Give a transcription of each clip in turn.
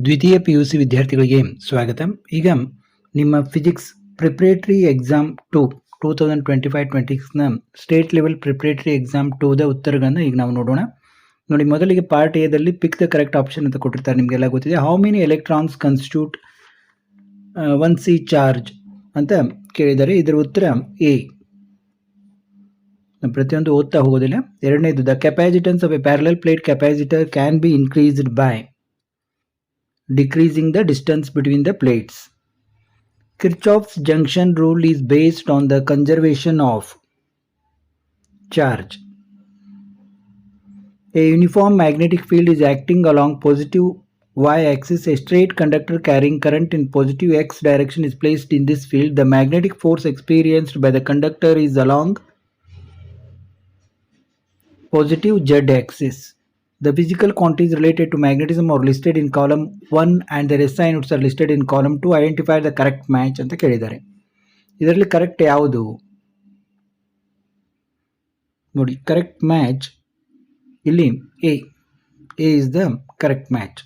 ದ್ವಿತೀಯ PUC ವಿದ್ಯಾರ್ಥಿಗಳಿಗೆ ಸ್ವಾಗತ. ಈಗ ನಿಮ್ಮ ಫಿಸಿಕ್ಸ್ ಪ್ರಿಪರೇಟರಿ ಎಕ್ಸಾಮ್ 2025-26ನ ಸ್ಟೇಟ್ ಲೆವೆಲ್ ಪ್ರಿಪರೇಟರಿ ಎಕ್ಸಾಮ್ 2ದ ಉತ್ತರಗಳನ್ನು ಈಗ ನಾವು ನೋಡೋಣ. ನೋಡಿ, ಮೊದಲಿಗೆ ಪಾರ್ಟ್ ಎದಲ್ಲಿ ಪಿಕ್ ದ ಕರೆಕ್ಟ್ ಆಪ್ಷನ್ ಅಂತ ಕೊಟ್ಟಿರ್ತಾರೆ, ನಿಮಗೆಲ್ಲ ಗೊತ್ತಿದೆ. How many electrons constitute 1C charge ಅಂತ ಕೇಳಿದ್ದಾರೆ. ಇದರ ಉತ್ತರ ಎ. ಪ್ರತಿಯೊಂದು ಓದ್ತಾ ಹೋಗೋದಿಲ್ಲ. ಎರಡನೇದು, the capacitance of a parallel plate capacitor can be increased by decreasing the distance between the plates. Kirchhoff's junction rule is based on the conservation of charge. A uniform magnetic field is acting along positive y-axis. A straight conductor carrying current in positive x direction is placed in this field. The magnetic force experienced by the conductor is along positive z-axis. The physical quantities related to magnetism are listed in column 1 and their SI units are listed in column 2. Identify the correct match ಅಂತ ಕೇಳಿದ್ದಾರೆ. ಇದರಲ್ಲಿ correct ಯಾವುದು ನೋಡಿ? Correct match ಇಲ್ಲಿ A. A is the correct match.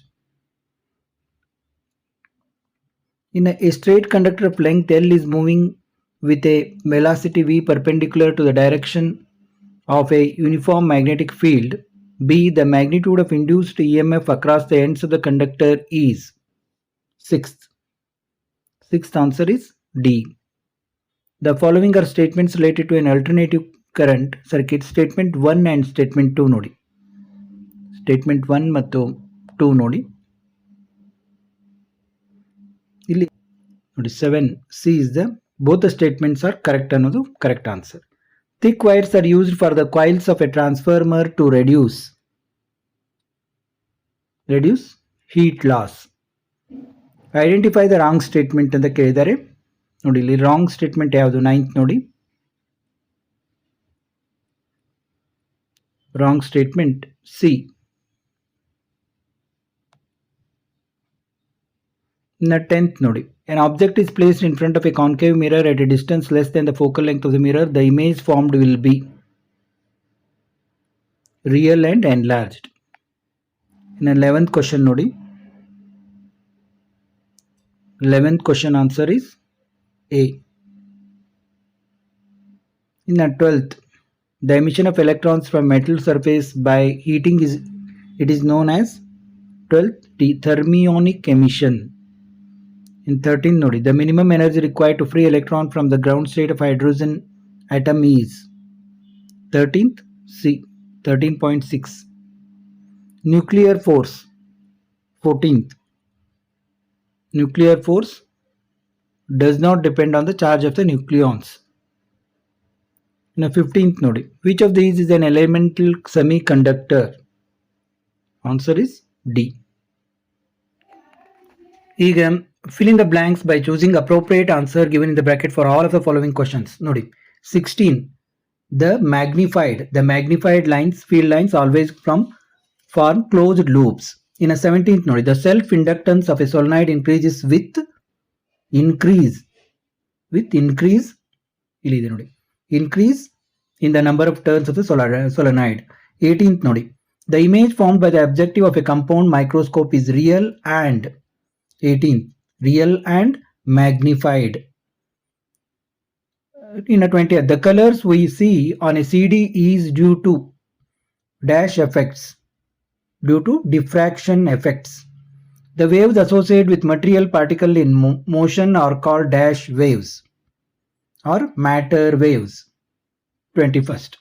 In a straight conductor of length L is moving with a velocity v perpendicular to the direction of a uniform magnetic field. B. The magnitude of induced EMF across the ends of the conductor is. Sixth answer is D. The following are statements related to an alternative current circuit. Statement 1 and statement 2 ನೋಡಿ. Statement 1 ಮತ್ತು 2 ನೋಡಿ. ಇಲ್ಲಿ ನೋಡಿ 7. C is the both the statements are correct ಅನ್ನೋದು correct answer. Thick wires are used for the coils of a transformer to reduce heat loss. Identify the wrong statement ಅಂತ ಕೇಳಿದ್ದಾರೆ. ನೋಡಿ, ಇಲ್ಲಿ ರಾಂಗ್ ಸ್ಟೇಟ್ಮೆಂಟ್ ಯಾವುದು? 9th ನೋಡಿ. Wrong statement C. ಇನ್ನು 10th ನೋಡಿ. An object is placed in front of a concave mirror at a distance less than the focal length of the mirror. The image formed will be real and enlarged. In 11th question ನೋಡಿ. 11th question answer is A. In 12th, the emission of electrons from metal surface by heating is known as 12th thermionic emission. In 13th ನೋಡಿ. The minimum energy required to free electron from the ground state of hydrogen atom is 13th C. 13.6. Nuclear force 14th. Nuclear force does not depend on the charge of the nucleons. Now 15th ನೋಡಿ. Which of these is an elemental semiconductor? Answer is D. ಈಗ fill in the blanks by choosing appropriate answer given in the bracket for all of the following questions. ನೋಡಿ, 16. The magnified lines, field lines always form closed loops. In a 17th ನೋಡಿ. The self inductance of a solenoid increases with increase ಇಲ್ಲಿದೆ ನೋಡಿ. Increase in the number of turns of the solenoid. 18th ನೋಡಿ. The image formed by the objective of a compound microscope is real and 18th real and magnified. In a 20th, the colors we see on a CD is due to dash effects, due to diffraction effects. The waves associated with material particle in motion are called dash waves or matter waves. 21st.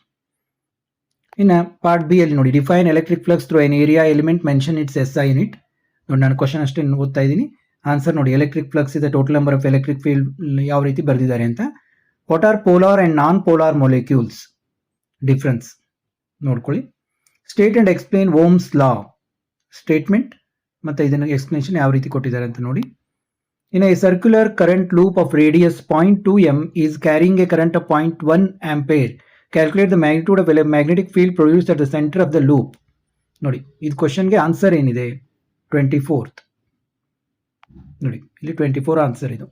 In a part B ಅಲ್ಲಿ ನೋಡಿ. Define electric flux through an area element, mention its SI unit. ನೋಡಿ, ನಾನು question ಅಷ್ಟೇ ಓದ್ತಾ ಇದ್ದೀನಿ. Answer ನೋಡಿ. Electric flux ಇದೆ total number of electric field ಯಾವ ರೀತಿ ಬರೆದಿದ್ದಾರೆ ಅಂತ. What are polar and non polar molecules? Difference ನೋಡ್ಕೊಳ್ಳಿ. State and explain Ohm's law. Statement ಮತ್ತು ಇದನ್ನು ಎಕ್ಸ್ಪ್ಲೇನೇಷನ್ ಯಾವ ರೀತಿ ಕೊಟ್ಟಿದ್ದಾರೆ ಅಂತ ನೋಡಿ. In a circular current loop of radius 0.2 m is carrying a current of 0.1 ampere. Calculate the magnitude of magnetic field produced at the centre of the loop. ನೋಡಿ, ಇದು ಕ್ವಶನ್ಗೆ ಆನ್ಸರ್ ಏನಿದೆ? 24th ನೋಡಿ. ಇಲ್ಲಿ 24 ಆನ್ಸರ್ ಇದು.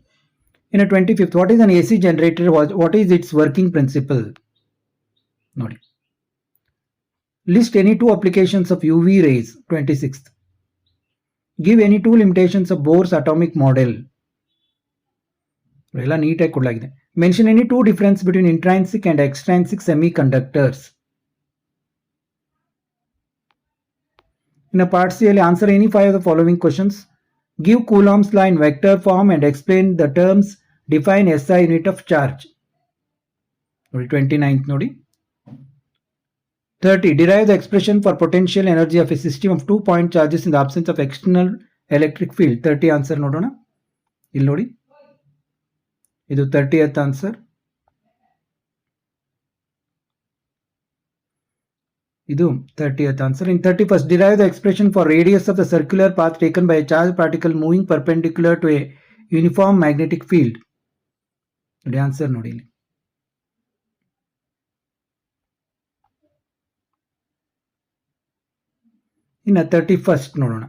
ಇನ್ನು 25th, what is an AC generator? What is its working principle? ನೋಡಿ. List any two applications of UV rays. 26th. Give any two limitations of Bohr's atomic model. ಎಲ್ಲ ನೀಟಾಗಿ ಕೊಡಲಾಗಿದೆ. Mention any two difference between intrinsic and extrinsic semiconductors. ಇನ್ನು part C ಅಲ್ಲಿ answer any 5 of the following questions. Give Coulomb's law in vector form and explain the terms. Define SI unit of charge. ನೋಡಿ 29th ನೋಡಿ. 30. Derive the expression for potential energy of a system of 2 point charges in the absence of external electric field. 30 answer ನೋಡೋಣ. ಇಲ್ಲಿ ನೋಡಿ, ಇದು 30th answer. ಇದು 30th answer. In 31st, derive the expression for radius of the circular path taken by a charged particle moving perpendicular to a uniform magnetic field. ನೋಡಿ answer ನೋಡಿ ಇಲ್ಲಿ. ಇನ್ನು 31st ನೋಡೋಣ.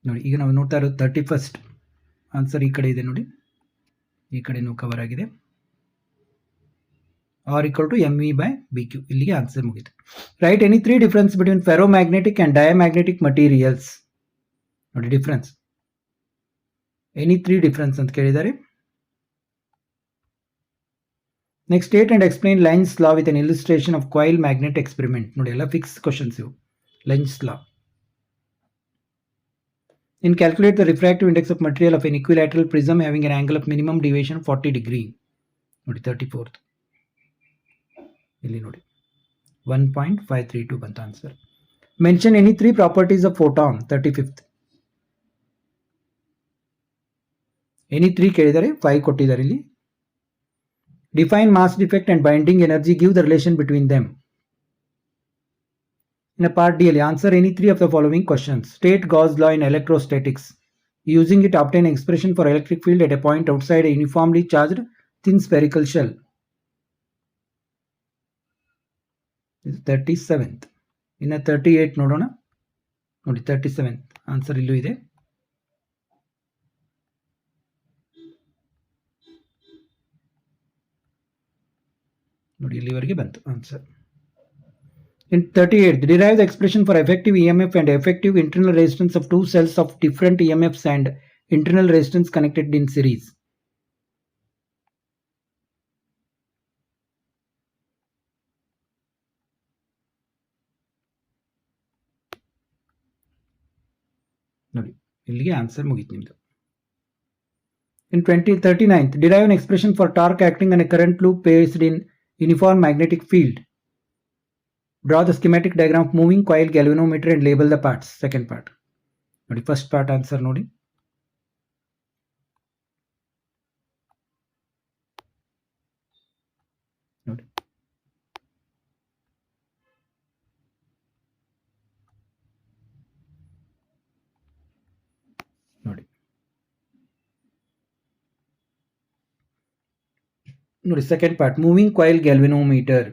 ನೋಡಿ ಈಗ ನಾವು ನೋಡ್ತಾ ಇರೋದು 31st ಆನ್ಸರ್. ಈ ಕಡೆ ಇದೆ ನೋಡಿ, ಈ ಕಡೆನೂ ಕವರ್ ಆಗಿದೆ. R = mv/bq. ಇಲ್ಲಿಗೆ ಆನ್ಸರ್ ಮುಗಿತು. Right any 3 difference between ferromagnetic and diamagnetic materials. ನೋಡಿ ಡಿಫರೆನ್ಸ್, ಎನಿ 3 ಡಿಫರೆನ್ಸ್ ಅಂತ ಕೇಳಿದ್ದಾರೆ. Next, state and explain lines law with an illustration of coil magnet experiment. ನೋಡಿ ಎಲ್ಲ ಫಿಕ್ಸ್ ಕ್ವಶನ್ಸ್ ಇವು. Lines law. In calculate the refractive index of material of an equilateral prism having an angle of minimum deviation of 40 degree. ನೋಡಿ 34th. ಇಲ್ಲಿ ನೋಡಿ 1.532 ಬಂತ answer. Mention any 3 properties of photon. 35th. Any 3 ಕೇಳಿದರೆ 5 ಕೊಟ್ಟಿದ್ದಾರೆ ಇಲ್ಲಿ. Define mass defect and binding energy. Give the relation between them. In a part D, answer any 3 of the following questions. State Gauss law in electrostatics. Using it, obtain expression for electric field at a point outside a uniformly charged thin spherical shell. This is 37th. In a 38 ನೋಡೋಣ. ನೋಡಿ 37th answer ಇಲ್ಲೂ ಇದೆ. ನೋಡಿ ಇಲ್ಲಿವರೆಗೆ ಬಂತು answer. In 38th, derive the expression for effective EMF and effective internal resistance of two cells of different EMFs and internal resistance connected in series. ನೋಡಿ ಇಲ್ಲಿಗೆ answer ಮುಗಿತು ನಿಮ್ಮದು. In 39th, derive an expression for torque acting on a current loop placed in uniform magnetic field. Draw the schematic diagram of moving coil galvanometer and label the parts. Second part. ನೋಡಿ first part answer ನೋಡಿ. ನೋಡಿ ನೋಡಿ ನೋಡಿ second part, moving coil galvanometer.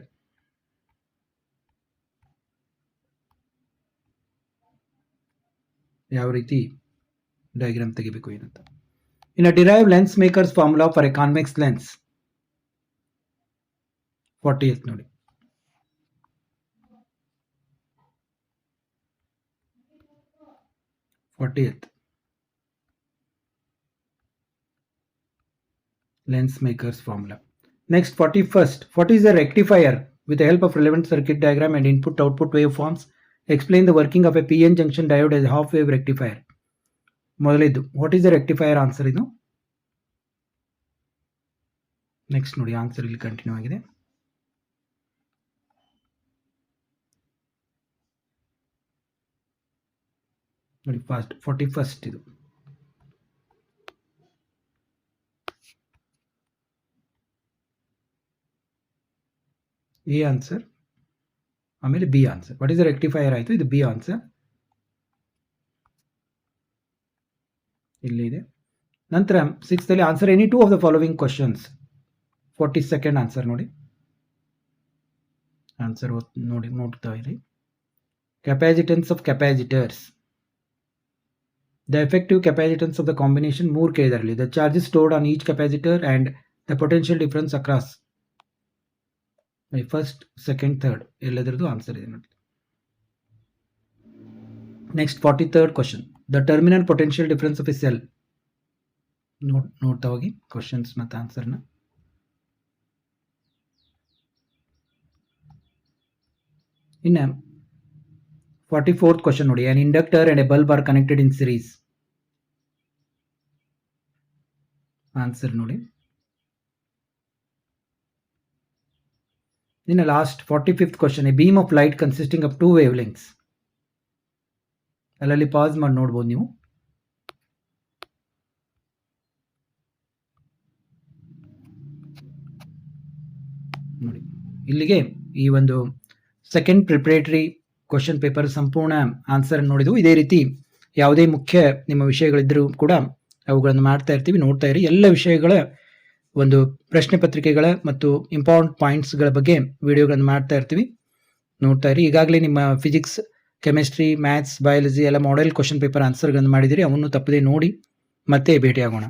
ಯಾವ ರೀತಿ diagram ತೆಗಿಬೇಕು ಏನಂತ. ಇನ್ನು derive lens makers formula for A convex lens. 40th ನೋಡಿ. Lens makers formula. Next, 41st. What is a rectifier? With the help of relevant circuit diagram and input-output waveforms, explain the working of a PN junction diode as a half-wave rectifier. ಮೊದಲಿದ್ದು what is the rectifier answer ಇದು. Next ನೋಡಿ answer ಇಲ್ಲಿ continue ಆಗಿದೆ. ನೋಡಿ 41st ಇದು. A answer, ಆಮೇಲೆ B answer. What is the rectifier ಆಯಿತು, ಇದು ಬಿ ಆನ್ಸರ್ ಇಲ್ಲಿ ಇದೆ. ನಂತರ 6th ಅಲ್ಲಿ answer any 2 of the following questions. 42nd answer ನೋಡಿ. ಆನ್ಸರ್ ನೋಡಿ ನೋಡ್ತಾ ಇರಿ. Capacitance of capacitors. The effective capacitance of the combination 3 ಕೇಳಿದಾರಲ್ಲಿ. The charges stored on each capacitor and the potential difference across. First, second, third ಎಲ್ಲದರದ್ದು answer ಇದೆ ನೋಡಿ. Next 43rd question. The terminal potential difference of a cell. ನೋಡ್ತಾ ಹೋಗಿ questions ಮತ್ತು ಆನ್ಸರ್ನ. ಇನ್ನು 44th question ನೋಡಿ. An inductor and a bulb are connected in series. Answer ನೋಡಿ. ಇನ್ನು last 45th question. A beam of light consisting of 2 wavelengths. ಅಲ್ಲಲ್ಲಿ pass ಮಾಡಿ ನೋಡ್ಬೋದು ನೀವು. ನೋಡಿ, ಇಲ್ಲಿಗೆ ಈ ಒಂದು ಸೆಕೆಂಡ್ ಪ್ರಿಪರೇಟರಿ ಕ್ವಶನ್ ಪೇಪರ್ ಸಂಪೂರ್ಣ ಆನ್ಸರ್ ನೋಡಿದ್ವು. ಇದೇ ರೀತಿ ಯಾವುದೇ ಮುಖ್ಯ ನಿಮ್ಮ ವಿಷಯಗಳಿದ್ದರೂ ಕೂಡ ಅವುಗಳನ್ನು ಮಾಡ್ತಾ ಇರ್ತೀವಿ, ನೋಡ್ತಾ ಇರಿ. ಎಲ್ಲ ವಿಷಯಗಳ ಒಂದು ಪ್ರಶ್ನೆ ಪತ್ರಿಕೆಗಳ ಮತ್ತು ಇಂಪಾರ್ಟೆಂಟ್ ಪಾಯಿಂಟ್ಸ್ಗಳ ಬಗ್ಗೆ ವಿಡಿಯೋಗಳನ್ನು ಮಾಡ್ತಾ ಇರ್ತೀವಿ, ನೋಡ್ತಾ ಇರಿ. ಈಗಾಗಲೇ ನಿಮ್ಮ ಫಿಸಿಕ್ಸ್, ಕೆಮಿಸ್ಟ್ರಿ, ಮ್ಯಾಥ್ಸ್, ಬಯಾಲಜಿ ಎಲ್ಲ ಮಾಡೆಲ್ ಕ್ವಶನ್ ಪೇಪರ್ ಆನ್ಸರ್ಗಳನ್ನು ಮಾಡಿದಿರಿ. ಅವನ್ನು ತಪ್ಪದೇ ನೋಡಿ ಮತ್ತೆ ಭೇಟಿಯಾಗೋಣ.